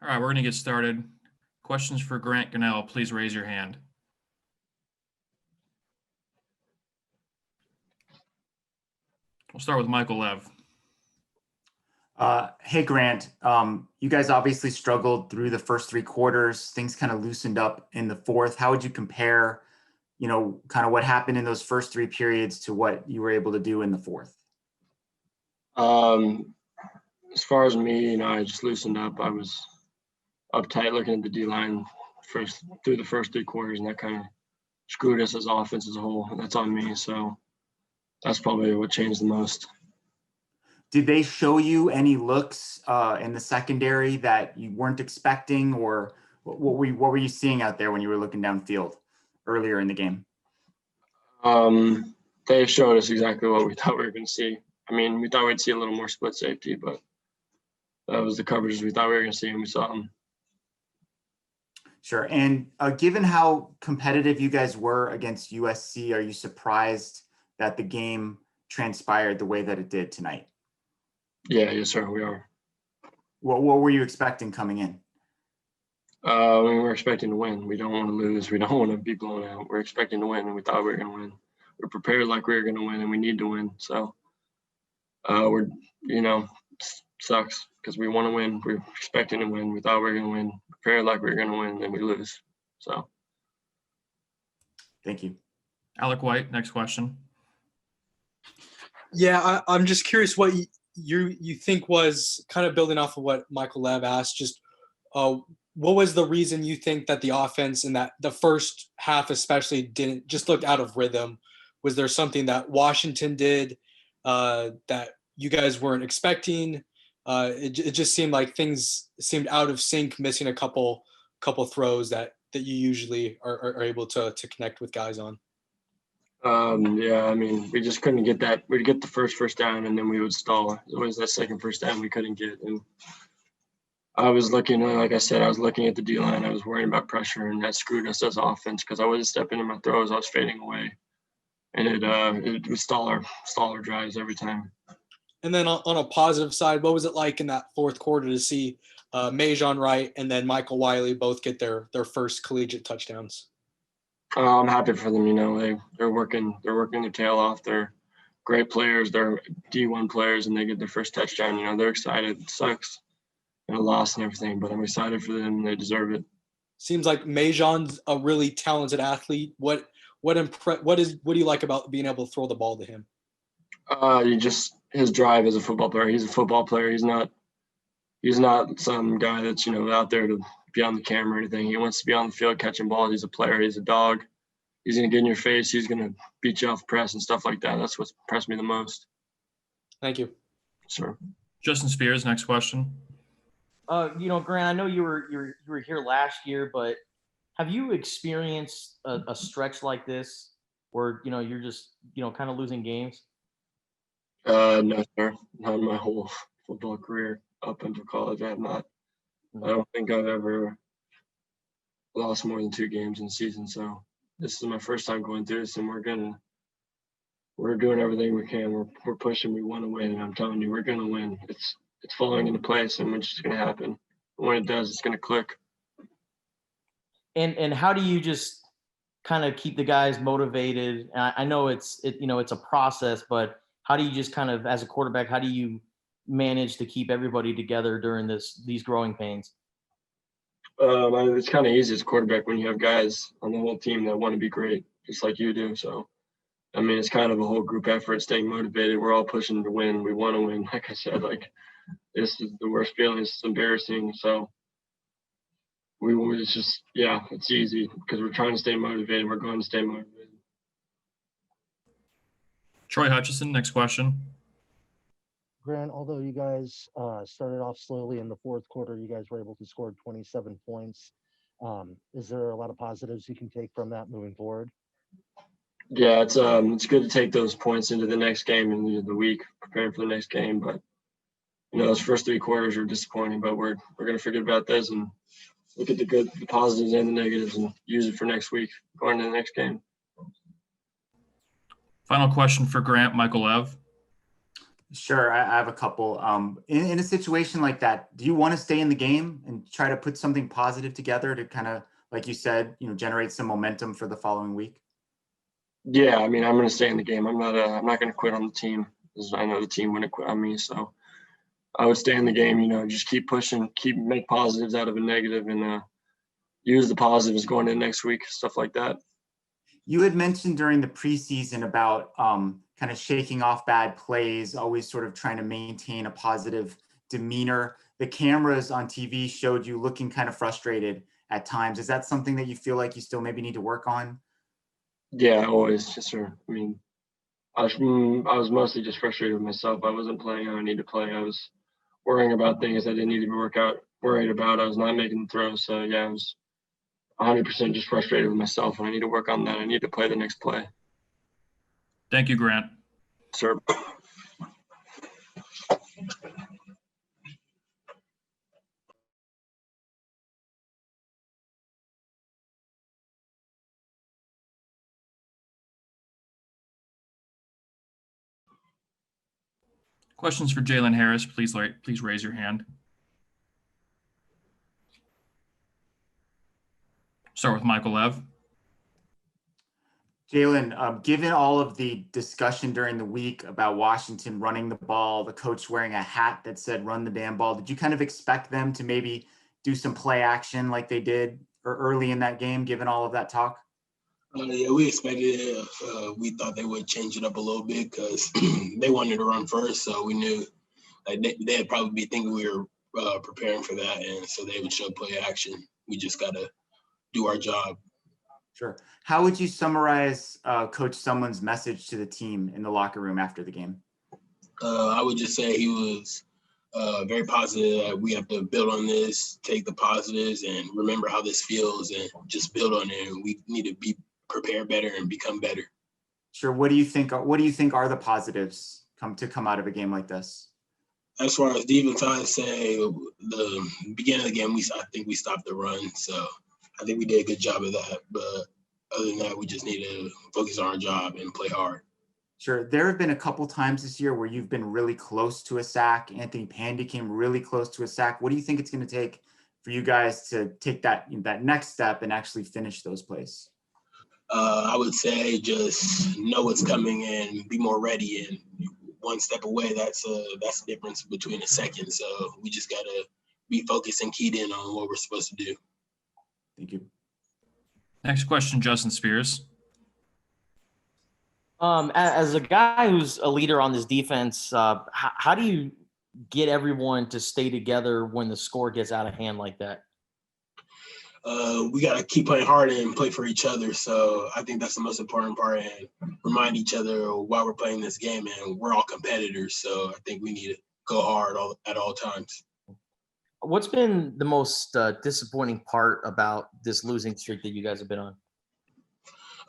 All right, we're going to get started. Questions for Grant Gunnell, please raise your hand. We'll start with Michael Lev. Hey, Grant. You guys obviously struggled through the first three quarters. Things kind of loosened up in the fourth. How would you compare, kind of what happened in those first three periods to what you were able to do in the fourth? As far as me, I just loosened up. I was uptight looking at the D-line through the first three quarters, and that kind of screwed us as offense as a whole. And that's on me. So that's probably what changed the most. Did they show you any looks in the secondary that you weren't expecting, or what were you seeing out there when you were looking downfield earlier in the game? They showed us exactly what we thought we were going to see. I mean, we thought we'd see a little more split safety, but that was the coverages we thought we were going to see, and we saw them. Sure. And given how competitive you guys were against USC, are you surprised that the game transpired the way that it did tonight? Yeah, yes, sir, we are. What were you expecting coming in? We were expecting to win. We don't want to lose. We don't want to be blown out. We're expecting to win, and we thought we were going to win. We're prepared like we were going to win, and we need to win. So sucks because we want to win. We're expecting to win. We thought we were going to win. Prepared like we were going to win, and we lose. So. Thank you. Alec White, next question. Yeah, I'm just curious what you think was kind of building off of what Michael Lev asked. Just what was the reason you think that the offense in that the first half especially didn't just look out of rhythm? Was there something that Washington did that you guys weren't expecting? It just seemed like things seemed out of sync, missing a couple throws that you usually are able to connect with guys on. Yeah, I mean, we just couldn't get that. We'd get the first down, and then we would stall. It was that second first down we couldn't get. And I was looking, like I said, I was looking at the D-line. I was worrying about pressure, and that screwed us as offense because I wasn't stepping in my throws. I was fading away. And it would stall our drives every time. And then on a positive side, what was it like in that fourth quarter to see Majon Wright and then Michael Wiley both get their first collegiate touchdowns? I'm happy for them. They're working their tail off. They're great players. They're D1 players, and they get their first touchdown. They're excited. It sucks, a loss and everything, but I'm excited for them. They deserve it. Seems like Majon's a really talented athlete. What do you like about being able to throw the ball to him? His drive as a football player. He's a football player. He's not some guy that's out there to be on the camera or anything. He wants to be on the field catching balls. He's a player. He's a dog. He's gonna get in your face. He's gonna beat you off press and stuff like that. That's what's impressed me the most. Thank you. Sure. Justin Spears, next question. Grant, I know you were here last year, but have you experienced a stretch like this where you're just kind of losing games? No, sir. Not in my whole football career up until college. I have not. I don't think I've ever lost more than 2 games in the season. So this is my first time going through this, and we're doing everything we can. We're pushing. We want to win, and I'm telling you, we're gonna win. It's falling into place, and it's just gonna happen. When it does, it's gonna click. And how do you just kind of keep the guys motivated? I know it's a process, but how do you just kind of, as a quarterback, how do you manage to keep everybody together during these growing pains? It's kind of easy as a quarterback when you have guys on the whole team that want to be great, just like you do. So, I mean, it's kind of a whole group effort, staying motivated. We're all pushing to win. We want to win. Like I said, this is the worst feeling. It's embarrassing. So it's easy because we're trying to stay motivated. We're going to stay motivated. Troy Hutchison, next question. Grant, although you guys started off slowly in the fourth quarter, you guys were able to score 27 points. Is there a lot of positives you can take from that moving forward? Yeah, it's good to take those points into the next game and the week, preparing for the next game. But those first 3 quarters are disappointing. But we're gonna forget about this and look at the positives and the negatives, and use it for next week, going to the next game. Final question for Grant, Michael Lev. Sure, I have a couple. In a situation like that, do you want to stay in the game and try to put something positive together to kind of, like you said, generate some momentum for the following week? Yeah, I mean, I'm going to stay in the game. I'm not going to quit on the team, because I know the team wouldn't quit on me. So I would stay in the game. Just keep pushing, make positives out of a negative, and use the positives going in next week, stuff like that. You had mentioned during the preseason about kind of shaking off bad plays, always sort of trying to maintain a positive demeanor. The cameras on TV showed you looking kind of frustrated at times. Is that something that you feel like you still maybe need to work on? Yeah, always. Yes, sir. I mean, I was mostly just frustrated with myself. I wasn't playing how I need to play. I was worrying about things I didn't need to be worried about. I was not making the throws. So yeah, I was 100% just frustrated with myself, and I need to work on that. I need to play the next play. Thank you, Grant. Sir. Questions for Jalen Harris, please raise your hand. Start with Michael Lev. Jalen, given all of the discussion during the week about Washington running the ball, the coach wearing a hat that said run the damn ball, did you kind of expect them to maybe do some play action like they did early in that game, given all of that talk? Yeah, we expected it. We thought they would change it up a little bit because they wanted to run first. So we knew they'd probably be thinking we were preparing for that. And so they would show play action. We just got to do our job. Sure. How would you summarize Coach Sumlin's message to the team in the locker room after the game? I would just say he was very positive that we have to build on this, take the positives, and remember how this feels, and just build on it. And we need to be prepared better and become better. Sure. What do you think are the positives come out of a game like this? As far as defense, I'd say the beginning of the game, I think we stopped the run. So I think we did a good job of that. But other than that, we just need to focus on our job and play hard. Sure. There have been a couple times this year where you've been really close to a sack. Anthony Pandy came really close to a sack. What do you think it's going to take for you guys to take that next step and actually finish those plays? I would say just know what's coming and be more ready. And one step away, that's the difference between a second. So we just got to be focused and keyed in on what we're supposed to do. Thank you. Next question, Justin Spears. As a guy who's a leader on this defense, how do you get everyone to stay together when the score gets out of hand like that? We got to keep playing hard and play for each other. So I think that's the most important part, and remind each other why we're playing this game, and we're all competitors. So I think we need to go hard at all times. What's been the most disappointing part about this losing streak that you guys have been on?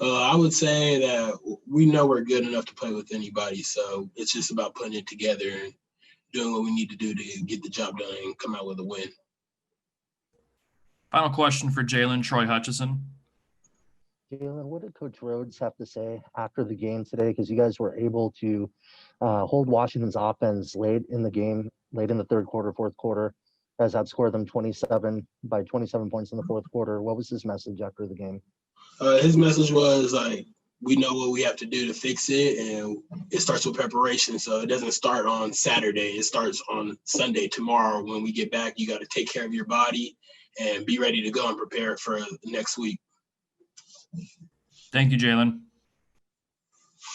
I would say that we know we're good enough to play with anybody. So it's just about putting it together and doing what we need to do to get the job done and come out with a win. Final question for Jalen, Troy Hutchison. Jalen, what did Coach Rhodes have to say after the game today? Because you guys were able to hold Washington's offense late in the game, late in the third quarter, fourth quarter, as outscored them 27 points in the fourth quarter. What was his message after the game? His message was like, we know what we have to do to fix it, and it starts with preparation. So it doesn't start on Saturday. It starts on Sunday, tomorrow. When we get back, you got to take care of your body and be ready to go and prepare for next week. Thank you, Jalen.